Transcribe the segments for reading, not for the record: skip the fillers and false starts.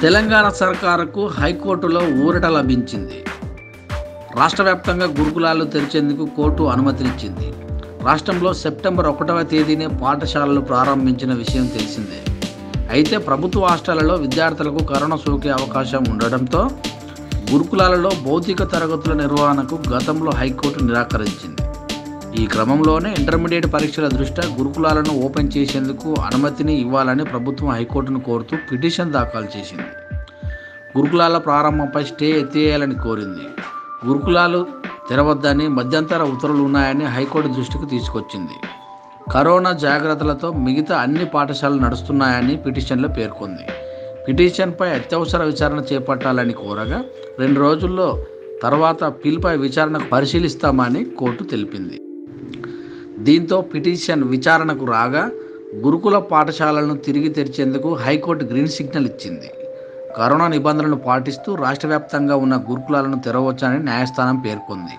తెలంగాణ సర్కారుకు హైకోర్టులో ఊరట లభించింది. రాష్ట్ర వ్యాప్తంగా గురుకులాలు తెరిచేందుకు కోర్టు అనుమతినిచ్చింది. రాష్ట్రంలో సెప్టెంబర్ 1వ తేదీనే పాఠశాలలు ప్రారంభించిన విషయం తెలిసిందే. అయితే ప్రభుత్వ హాస్టళ్లలో విద్యార్థులకు కరోనా సోకే అవకాశం ఉండడంతో గురుకులాలలో భౌతిక తరగతుల నిర్వహణకు గతంలో హైకోర్టు నిరాకరించింది. ఈ క్రమంలోనే ఇంటర్మీడియట్ పరీక్షల దృష్ట్యా గురుకులాలను ఓపెన్ చేసేందుకు అనుమతిని ఇవ్వాలని ప్రభుత్వం హైకోర్టును కోరుతూ పిటిషన్ దాఖలు చేసింది. గురుకులాల ప్రారంభంపై స్టే ఎత్తేయాలని కోరింది. గురుకులాలు తెరవద్దని మధ్యంతర ఉత్తర్వులు ఉన్నాయని హైకోర్టు దృష్టికి తీసుకొచ్చింది. కరోనా జాగ్రత్తలతో మిగతా అన్ని పాఠశాలలు నడుస్తున్నాయని పిటిషన్లో పేర్కొంది. పిటిషన్పై అత్యవసర విచారణ చేపట్టాలని కోరగా 2 రోజుల్లో తర్వాత పిల్పై విచారణకు పరిశీలిస్తామని కోర్టు తెలిపింది. దీంతో పిటిషన్ విచారణకు రాగా గురుకుల పాఠశాలలను తిరిగి తెరిచేందుకు హైకోర్టు గ్రీన్ సిగ్నల్ ఇచ్చింది. కరోనా నిబంధనలను పాటిస్తూ రాష్ట్ర వ్యాప్తంగా ఉన్న గురుకులాలను తెరవచ్చని న్యాయస్థానం పేర్కొంది.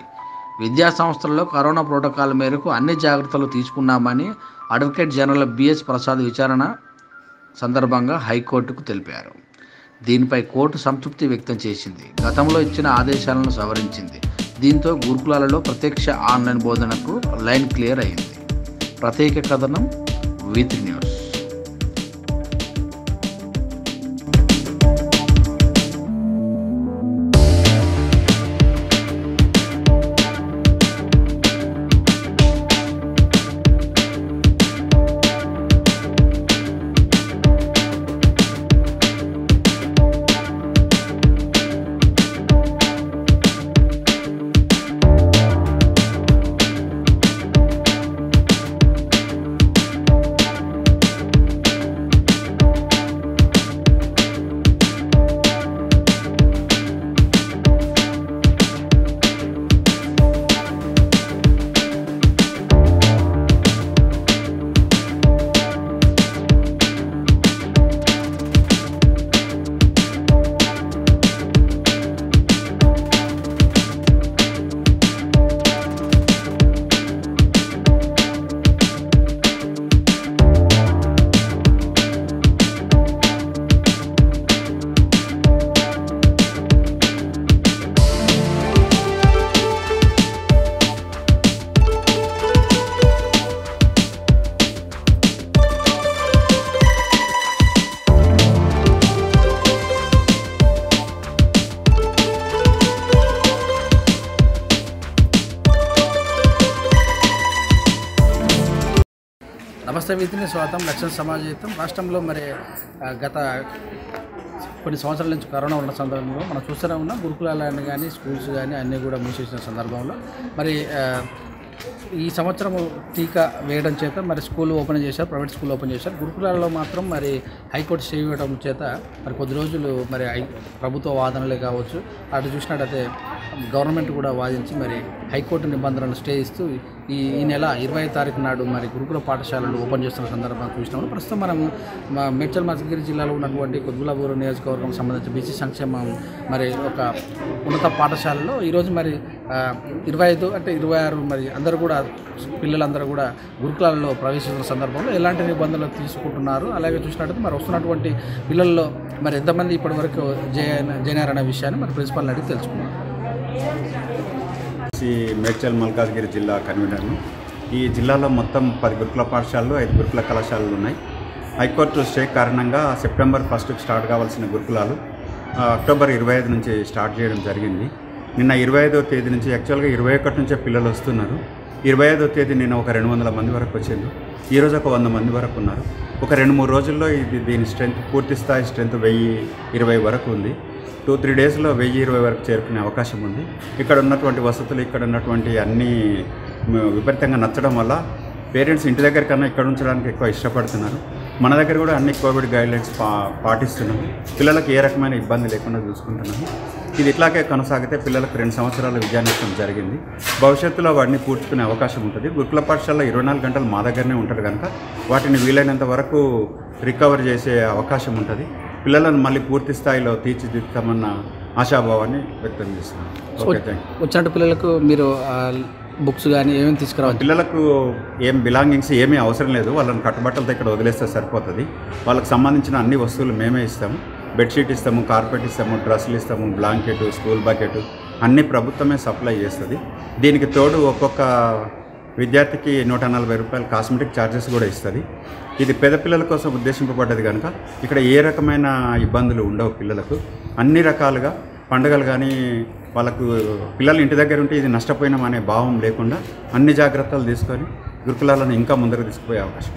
విద్యా సంస్థలలో కరోనా ప్రోటోకాల్ మేరకు అన్ని జాగ్రత్తలు తీసుకున్నామని అడ్వకేట్ జనరల్ బిఎస్ ప్రసాద్ విచారణ సందర్భంగా హైకోర్టుకు తెలిపారు. దీనిపై కోర్టు సంతృప్తి వ్యక్తం చేసింది. గతంలో ఇచ్చిన ఆదేశాలను సవరించింది. దీంతో గురుకులాలలో ప్రత్యక్ష ఆన్లైన్ బోధనకు లైన్ క్లియర్ అయింది. ప్రత్యేక కథనం V3 న్యూస్. నమస్తే, V3 స్వాగతం. లక్ష్యం సమాజహితం. రాష్ట్రంలో మరి గత కొన్ని సంవత్సరాల నుంచి కరోనా ఉన్న సందర్భంలో మనం చూస్తూనే ఉన్నాం. గురుకులాలను కానీ స్కూల్స్ కానీ అన్నీ కూడా మూసేసిన సందర్భంలో మరి ఈ సంవత్సరం టీకా వేయడం చేత మరి స్కూల్ ఓపెన్ చేశారు, ప్రైవేట్ స్కూల్ ఓపెన్ చేశారు. గురుకులాల్లో మాత్రం మరి హైకోర్టు స్టే ఇవ్వడం చేత మరి కొద్ది రోజులు మరి ప్రభుత్వ వాదనలే కావచ్చు, అటు చూసినట్టయితే గవర్నమెంట్ కూడా వాదించి మరి హైకోర్టు నిబంధనలను స్టే ఇస్తూ ఈ నెల 20వ తారీఖు నాడు మరి గురుకుల పాఠశాలలు ఓపెన్ చేస్తున్న సందర్భంగా చూసినాము. ప్రస్తుతం మనం మేడ్చల్ మల్కాజ్గిరి జిల్లాలో ఉన్నటువంటి కుత్బుల్లాపూర్ నియోజకవర్గం సంబంధించి బీసీ సంక్షేమం మరి ఒక ఉన్నత పాఠశాలలో ఈరోజు మరి 25 అంటే 26 మరి అందరూ కూడా పిల్లలందరూ కూడా గురుకులాలలో ప్రవేశిస్తున్న సందర్భంలో ఎలాంటి నిబంధనలు తీసుకుంటున్నారు, అలాగే చూసినట్టయితే మరి వస్తున్నటువంటి పిల్లల్లో మరి ఎంతమంది ఇప్పటివరకు జాయిన్ అనే విషయాన్ని మరి ప్రిన్సిపల్ని అడిగి తెలుసుకున్నాం. మేడ్చల్ మల్కాజ్గిరి జిల్లా కన్వీనర్ను. ఈ జిల్లాలో మొత్తం 10 గురుకుల పాఠశాలలు, 5 గురుకుల కళాశాలలు ఉన్నాయి. హైకోర్టు స్టే కారణంగా సెప్టెంబర్ 1కి స్టార్ట్ కావాల్సిన గురుకులాలు అక్టోబర్ 25 నుంచి స్టార్ట్ చేయడం జరిగింది. నిన్న 25వ తేదీ నుంచి యాక్చువల్గా 21 నుంచే పిల్లలు వస్తున్నారు. 25వ తేదీ నిన్న ఒక 200 మంది వరకు వచ్చింది. ఈరోజు ఒక 100 మంది వరకు ఉన్నారు. ఒక 2-3 రోజుల్లో దీని స్ట్రెంత్ పూర్తి స్థాయి స్ట్రెంత్ 1020 వరకు ఉంది. 2-3 డేస్లో 1020 వరకు చేరుకునే అవకాశం ఉంది. ఇక్కడ ఉన్నటువంటి వసతులు, ఇక్కడ ఉన్నటువంటి అన్నీ విపరీతంగా నచ్చడం వల్ల పేరెంట్స్ ఇంటి దగ్గర కన్నా ఇక్కడ ఉంచడానికి ఎక్కువ ఇష్టపడుతున్నారు. మన దగ్గర కూడా అన్ని కోవిడ్ గైడ్లైన్స్ పాటిస్తున్నాము. పిల్లలకు ఏ రకమైన ఇబ్బంది లేకుండా చూసుకుంటున్నాము. ఇది ఇట్లాగే కొనసాగితే పిల్లలకు 2 సంవత్సరాల విద్యానష్టం జరిగింది. భవిష్యత్తులో వాటిని పూడ్చుకునే అవకాశం ఉంటుంది. గురుకుల పాఠశాలలో 24 గంటలు మా దగ్గరనే ఉంటారు కనుక వాటిని వీలైనంత వరకు రికవర్ చేసే అవకాశం ఉంటుంది. పిల్లలను మళ్ళీ పూర్తి స్థాయిలో తీర్చిదిద్దామన్న ఆశాభావాన్ని వ్యక్తం చేస్తున్నాను. Okay, thank you. వచ్చినట్టు పిల్లలకు మీరు బుక్స్ కానీ ఏమేమి తీసుకురావాలి? పిల్లలకు ఏం బిలాంగింగ్స్ ఏమీ అవసరం లేదు. వాళ్ళని కట్టుబట్టలతో ఇక్కడ వదిలేస్తే సరిపోతుంది. వాళ్ళకి సంబంధించిన అన్ని వస్తువులు మేమే ఇస్తాము. బెడ్షీట్ ఇస్తాము, కార్పెట్ ఇస్తాము, డ్రెస్సులు ఇస్తాము, బ్లాంకెట్, స్కూల్ బకెట్ అన్నీ ప్రభుత్వమే సప్లై చేస్తుంది. దీనికి తోడు ఒక్కొక్క విద్యార్థికి 140 రూపాయలు కాస్మెటిక్ ఛార్జెస్ కూడా ఇస్తుంది. ఇది పేద పిల్లల కోసం ఉద్దేశింపబడ్డది కనుక ఇక్కడ ఏ రకమైన ఇబ్బందులు ఉండవు పిల్లలకు. అన్ని రకాలుగా పండుగలు కానీ వాళ్ళకు పిల్లలు ఇంటి దగ్గర ఉంటే ఇది నష్టపోయినాం అనే భావం లేకుండా అన్ని జాగ్రత్తలు తీసుకొని గురుకులాలను ఇంకా ముందరకు తీసుకుపోయే అవకాశం.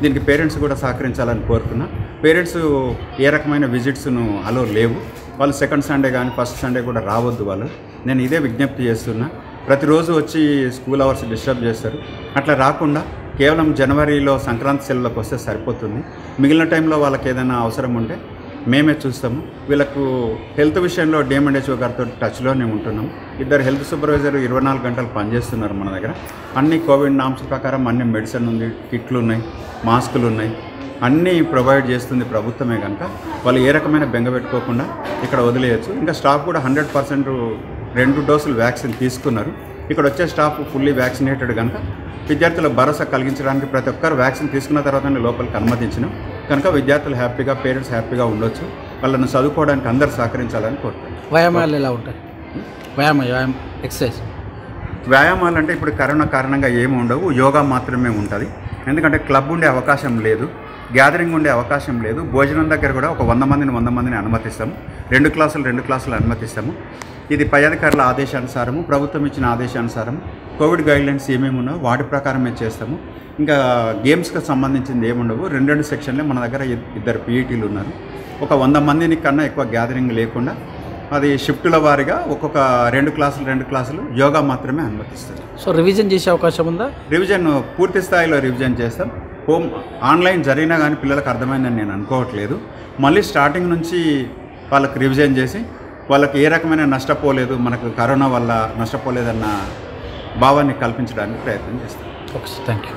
దీనికి పేరెంట్స్ కూడా సహకరించాలని కోరుకున్నా. పేరెంట్స్ ఏ రకమైన విజిట్స్ను అలో లేవు. వాళ్ళు సెకండ్ సండే కానీ ఫస్ట్ సండే కూడా రావద్దు వాళ్ళు. నేను ఇదే విజ్ఞప్తి చేస్తున్నా. ప్రతిరోజు వచ్చి స్కూల్ అవర్స్ డిస్టర్బ్ చేస్తారు. అట్లా రాకుండా కేవలం జనవరిలో సంక్రాంతి సెలవులకు వస్తే సరిపోతుంది. మిగిలిన టైంలో వాళ్ళకి ఏదైనా అవసరం ఉంటే మేమే చూస్తాము. వీళ్ళకు హెల్త్ విషయంలో డిఎంఎండ్హెచ్ఓ గారితో టచ్లోనే ఉంటున్నాము. 2 హెల్త్ సూపర్వైజర్ 24 గంటలు పనిచేస్తున్నారు మన దగ్గర. అన్ని కోవిడ్ నామ్స్ ప్రకారం అన్ని మెడిసిన్ ఉంది, కిట్లు ఉన్నాయి, మాస్కులు ఉన్నాయి, అన్నీ ప్రొవైడ్ చేస్తుంది ప్రభుత్వమే కనుక వాళ్ళు ఏ రకమైన బెంగ పెట్టుకోకుండా ఇక్కడ వదిలేయచ్చు. ఇంకా స్టాఫ్ కూడా 100% 2 డోసులు వ్యాక్సిన్ తీసుకున్నారు. ఇక్కడ వచ్చే స్టాఫ్ ఫుల్లీ వ్యాక్సినేటెడ్ కనుక విద్యార్థుల భరోసా కలిగించడానికి ప్రతి ఒక్కరు వ్యాక్సిన్ తీసుకున్న తర్వాతనే లోపలికి అనుమతించినాం కనుక విద్యార్థులు హ్యాపీగా, పేరెంట్స్ హ్యాపీగా ఉండొచ్చు. వాళ్ళని చదువుకోవడానికి అందరూ సహకరించాలని కోరుతాను. వ్యాయామాలు ఎలా ఉంటాయి? వ్యాయామం ఎక్సర్సైజ్ వ్యాయామాలు అంటే ఇప్పుడు కరోనా కారణంగా ఏమి ఉండవు, యోగా మాత్రమే ఉంటుంది. ఎందుకంటే క్లబ్ ఉండే అవకాశం లేదు, గ్యాదరింగ్ ఉండే అవకాశం లేదు. భోజనం దగ్గర కూడా ఒక 100 మందిని అనుమతిస్తాము. 2 క్లాసులు అనుమతిస్తాము. ఇది పై అధికారుల ఆదేశానుసారము, ప్రభుత్వం ఇచ్చిన ఆదేశానుసారము కోవిడ్ గైడ్లైన్స్ ఏమేమి ఉన్నాయో వాటి ప్రకారమే చేస్తాము. ఇంకా గేమ్స్కి సంబంధించింది ఏముండవు. 2 సెక్షన్లే మన దగ్గర 2 పీఈటీలు ఉన్నారు. ఒక 100 మందిని కన్నా ఎక్కువ గ్యాదరింగ్ లేకుండా అది షిఫ్టుల వారీగా ఒక్కొక్క 2 క్లాసులు యోగా మాత్రమే అనుమతిస్తారు. సో రివిజన్ చేసే అవకాశం ఉందా? రివిజన్ పూర్తి స్థాయిలో రివిజన్ చేస్తాం. ఆన్లైన్ జరిగినా కానీ పిల్లలకు అర్థమైందని నేను అనుకోవట్లేదు. మళ్ళీ స్టార్టింగ్ నుంచి వాళ్ళకి రివిజన్ చేసి వాళ్ళకి ఏ రకమైన నష్టపోలేదు, మనకు కరోనా వల్ల నష్టపోలేదన్న భావాన్ని కల్పించడానికి ప్రయత్నం చేస్తాం. Okay, thank you.